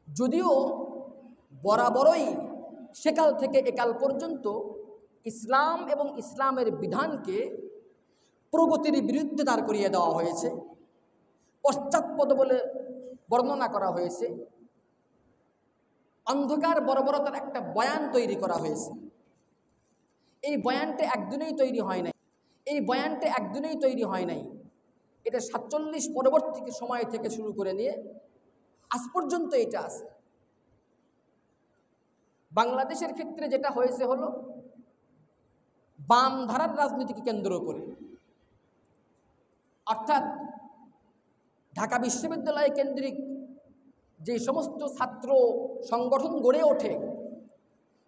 যদিও বরাবরই সেকাল থেকে একাল পর্যন্ত ইসলাম এবং ইসলামের বিধানকে প্রগতির বিরুদ্ধে দাঁড় করিয়ে দেওয়া হয়েছে, পশ্চাৎপদ বলে বর্ণনা করা হয়েছে, অন্ধকার বর্বরতার একটা বয়ান তৈরি করা হয়েছে। এই বয়ানটা একদিনেই তৈরি হয় নাই, এটা ৪৭ পরবর্তী সময় থেকে শুরু করে নিয়ে আজ পর্যন্ত এটা আছে। বাংলাদেশের ক্ষেত্রে যেটা হয়েছে হলো বাম ধারার রাজনীতিকে কেন্দ্র করে, অর্থাৎ ঢাকা বিশ্ববিদ্যালয় কেন্দ্রিক যে সমস্ত ছাত্র সংগঠন গড়ে ওঠে,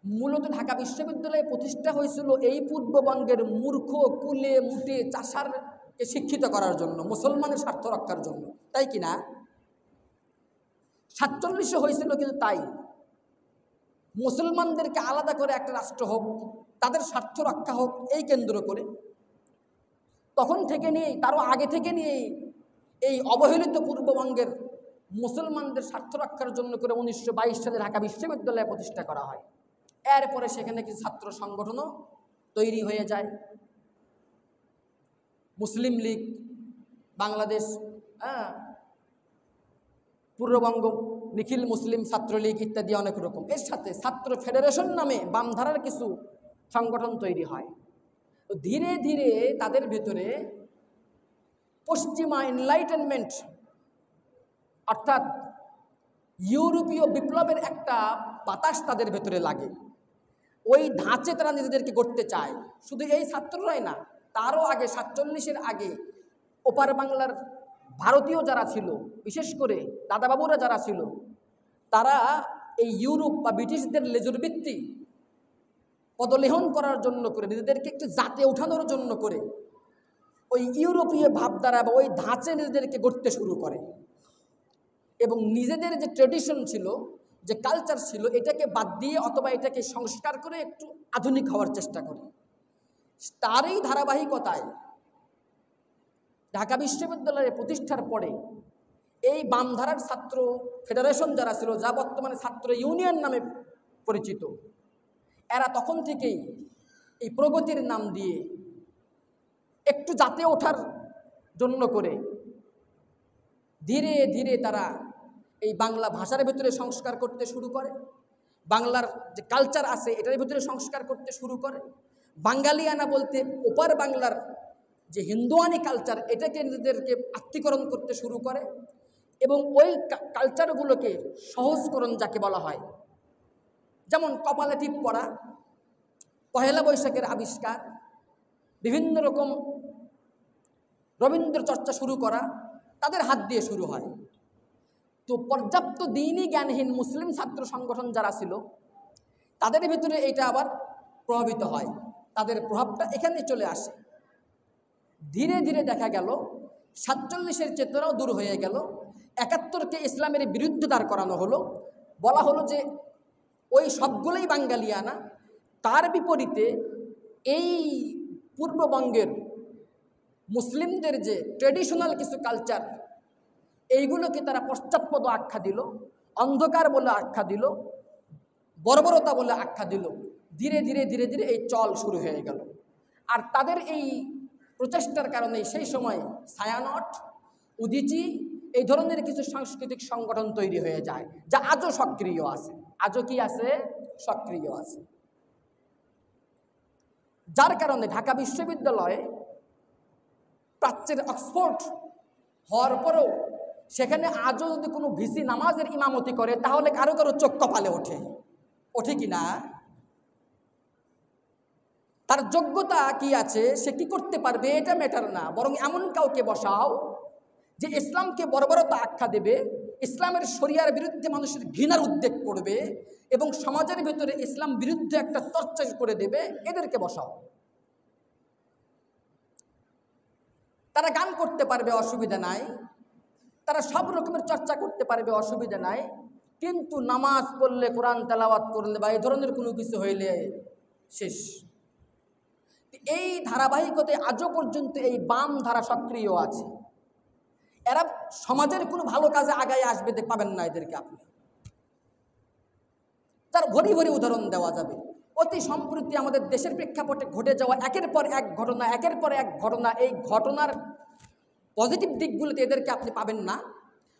মূলত ঢাকা বিশ্ববিদ্যালয়ে প্রতিষ্ঠা হয়েছিল এই পূর্ববঙ্গের মূর্খ কুলে মুটে চাষারকে শিক্ষিত করার জন্য, মুসলমানের স্বার্থ রক্ষার জন্য, তাই কি না? ৪৭ হয়েছিল কিন্তু তাই, মুসলমানদেরকে আলাদা করে একটা রাষ্ট্র হোক, তাদের স্বার্থ রক্ষা হোক, এই কেন্দ্র করে। তখন থেকে নিয়ে, তারও আগে থেকে নিয়ে এই অবহেলিত পূর্ববঙ্গের মুসলমানদের স্বার্থ রক্ষার জন্য করে ১৯২২ সালে ঢাকা বিশ্ববিদ্যালয় প্রতিষ্ঠা করা হয়। এরপরে সেখানে কিছু ছাত্র সংগঠনও তৈরি হয়ে যায়, মুসলিম লীগ, বাংলাদেশ পূর্ববঙ্গ নিখিল মুসলিম ছাত্রলীগ ইত্যাদি অনেক রকম। এর সাথে ছাত্র ফেডারেশন নামে বামধারার কিছু সংগঠন তৈরি হয়। ধীরে ধীরে তাদের ভেতরে পশ্চিমা এনলাইটেনমেন্ট অর্থাৎ ইউরোপীয় বিপ্লবের একটা বাতাস তাদের ভেতরে লাগে। ওই ধাঁচে তারা নিজেদেরকে গড়তে চায়। শুধু এই ছাত্ররাই না, তারও আগে ৪৭-এর আগে ওপার বাংলার ভারতীয় যারা ছিল, বিশেষ করে দাদাবাবুরা যারা ছিল, তারা এই ইউরোপ বা ব্রিটিশদের লেজুরবৃত্তি পদলেহন করার জন্য করে, নিজেদেরকে একটু জাতে ওঠানোর জন্য করে ওই ইউরোপীয় ভাবধারা বা ওই ধাঁচে নিজেদেরকে গড়তে শুরু করে এবং নিজেদের যে ট্রেডিশন ছিল, যে কালচার ছিল, এটাকে বাদ দিয়ে অথবা এটাকে সংস্কার করে একটু আধুনিক হওয়ার চেষ্টা করে। তারই ধারাবাহিকতায় ঢাকা বিশ্ববিদ্যালয়ের প্রতিষ্ঠার পরে এই বামধারার ছাত্র ফেডারেশন যারা ছিল, যা বর্তমানে ছাত্র ইউনিয়ন নামে পরিচিত, এরা তখন থেকেই এই প্রগতির নাম দিয়ে একটু জাতে ওঠার জন্য করে ধীরে ধীরে তারা এই বাংলা ভাষার ভিতরে সংস্কার করতে শুরু করে, বাংলার যে কালচার আছে এটার ভিতরে সংস্কার করতে শুরু করে, বাঙালিয়ানা বলতে ওপার বাংলার যে হিন্দুয়ানি কালচার এটাকে নিজেদেরকে আত্মীকরণ করতে শুরু করে এবং ওই কালচারগুলোকে সহজকরণ যাকে বলা হয়, যেমন কপালে টিপ পড়া, পহেলা বৈশাখের আবিষ্কার, বিভিন্ন রকম রবীন্দ্র চর্চা শুরু করা তাদের হাত দিয়ে শুরু হয়। তো পর্যাপ্ত দ্বীনি জ্ঞানহীন মুসলিম ছাত্র সংগঠন যারা ছিল তাদের ভিতরে এটা আবার প্রভাবিত হয়, তাদের প্রভাবটা এখানে চলে আসে। ধীরে ধীরে দেখা গেল ৪৭-এর চেতনাও দূর হয়ে গেল, ৭১-কে ইসলামের বিরুদ্ধে দাঁড় করানো হলো, বলা হলো যে ওই সবগুলোই বাঙালিয়ানা। তার বিপরীতে এই পূর্ববঙ্গের মুসলিমদের যে ট্রেডিশনাল কিছু কালচার, এইগুলোকে তারা পশ্চাৎপদ আখ্যা দিল, অন্ধকার বলে আখ্যা দিল, বর্বরতা বলে আখ্যা দিল। ধীরে ধীরে ধীরে ধীরে এই চল শুরু হয়ে গেল। আর তাদের এই প্রচেষ্টার কারণে সেই সময় ছায়ানট, উদীচী, এই ধরনের কিছু সাংস্কৃতিক সংগঠন তৈরি হয়ে যায়, যা আজও সক্রিয় আছে। আজও কি আছে? সক্রিয় আছে। যার কারণে ঢাকা বিশ্ববিদ্যালয়ে প্রাচ্যের অক্সফোর্ড হওয়ার পরেও সেখানে আজও যদি কোনো ভিসি নামাজের ইমামতি করে তাহলে কারো কারো চোখ কপালে ওঠে, ওঠে কি না? তার যোগ্যতা কি আছে, সে কি করতে পারবে, এটা ম্যাটার না, বরং এমন কাউকে বসাও যে ইসলামকে বর্বরতা আখ্যা দেবে, ইসলামের শরিয়ার বিরুদ্ধে মানুষের ঘৃণার উদ্বেগ করবে এবং সমাজের ভিতরে ইসলাম বিরুদ্ধে একটা চর্চা করে দেবে, এদেরকে বসাও। তারা গান করতে পারবে, অসুবিধা নাই, তারা সব রকমের চর্চা করতে পারবে, অসুবিধা নাই, কিন্তু নামাজ পড়লে, কোরআন তেলাওয়াত করলে বা এই ধরনের কোনো কিছু হইলে শেষ। এই ধারাবাহিকতায় আজও পর্যন্ত এই বাম ধারা সক্রিয় আছে। এরা সমাজের কোনো ভালো কাজে আগায় আসবে পাবেন না এদেরকে আপনি। তার ভরি ভরি উদাহরণ দেওয়া যাবে। অতি সম্প্রতি আমাদের দেশের প্রেক্ষাপটে ঘটে যাওয়া একের পর এক ঘটনা, একের পর এক ঘটনা, এই ঘটনার পজিটিভ দিকগুলোতে এদেরকে আপনি পাবেন না,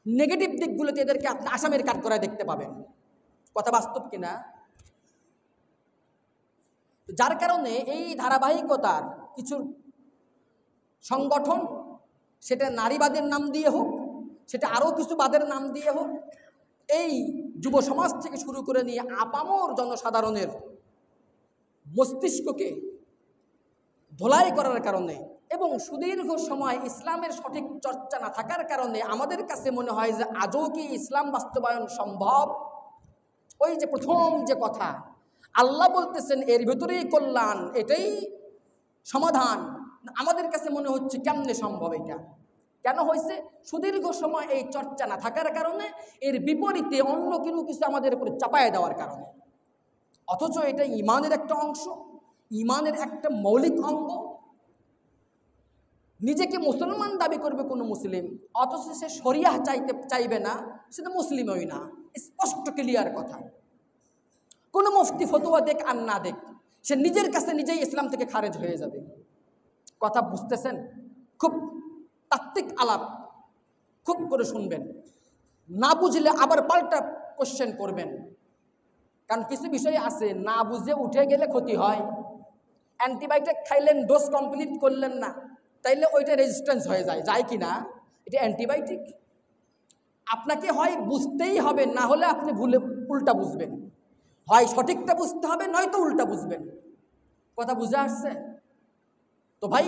নেগেটিভ দিকগুলোতে এদেরকে আপনি আসামের কাঠগড়ায় দেখতে পাবেন। কথা বাস্তব কিনা? যার কারণে এই ধারাবাহিকতার কিছু সংগঠন, সেটা নারীবাদের নাম দিয়ে হোক, সেটা আরও কিছু বাদের নাম দিয়ে হোক, এই যুব সমাজ থেকে শুরু করে নিয়ে আপামর জনসাধারণের মস্তিষ্ককে ধোলাই করার কারণে এবং সুদীর্ঘ সময় ইসলামের সঠিক চর্চা না থাকার কারণে আমাদের কাছে মনে হয় যে আজও কি ইসলাম বাস্তবায়ন সম্ভব? ওই যে প্রথম যে কথা, আল্লাহ বলতেছেন এর ভেতরেই কল্যাণ, এটাই সমাধান। আমাদের কাছে মনে হচ্ছে কেমনে সম্ভব এটা? কেন হয়েছে? সুদীর্ঘ সময় এই চর্চা না থাকার কারণে, এর বিপরীতে অন্য কিছু আমাদের উপরে চাপায় দেওয়ার কারণে। অথচ এটা ইমানের একটা অংশ, ইমানের একটা মৌলিক অঙ্গ। নিজেকে মুসলমান দাবি করবে কোনো মুসলিম, অথচ সে শরিয়াহ চাইবে না, সে তো মুসলিমই না। স্পষ্ট ক্লিয়ার কথা। কোনো মুফতি ফতোয়া দেখ আর না দেখ, সে নিজের কাছে নিজেই ইসলাম থেকে খারেজ হয়ে যাবে। কথা বুঝতেছেন? খুব তাত্ত্বিক আলাপ, খুব করে শুনবেন, না বুঝলে আবার পাল্টা কোশ্চেন করবেন। কারণ কিছু বিষয় আছে না বুঝে উঠে গেলে ক্ষতি হয়। অ্যান্টিবায়োটিক খাইলেন, ডোজ কমপ্লিট করলেন না, তাইলে ওইটা রেজিস্ট্যান্স হয়ে যায় কি না? এটা অ্যান্টিবায়োটিক। আপনাকে হয় বুঝতেই হবে, না হলে আপনি উল্টা বুঝবেন। হয় সঠিকটা বুঝতে হবে, নয়তো উল্টা বুঝবেন। কথা বুঝে আসছে তো ভাই?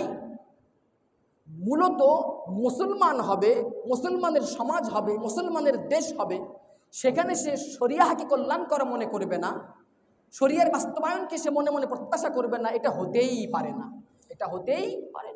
মূলত মুসলমান হবে, মুসলমানের সমাজ হবে, মুসলমানের দেশ হবে, সেখানে সে শরিয়াহকে কল্যাণকর মনে করবে না, শরিয়ার বাস্তবায়নকে সে মনে মনে প্রত্যাশা করবে না। এটা হতেই পারে না, এটা হতেই পারে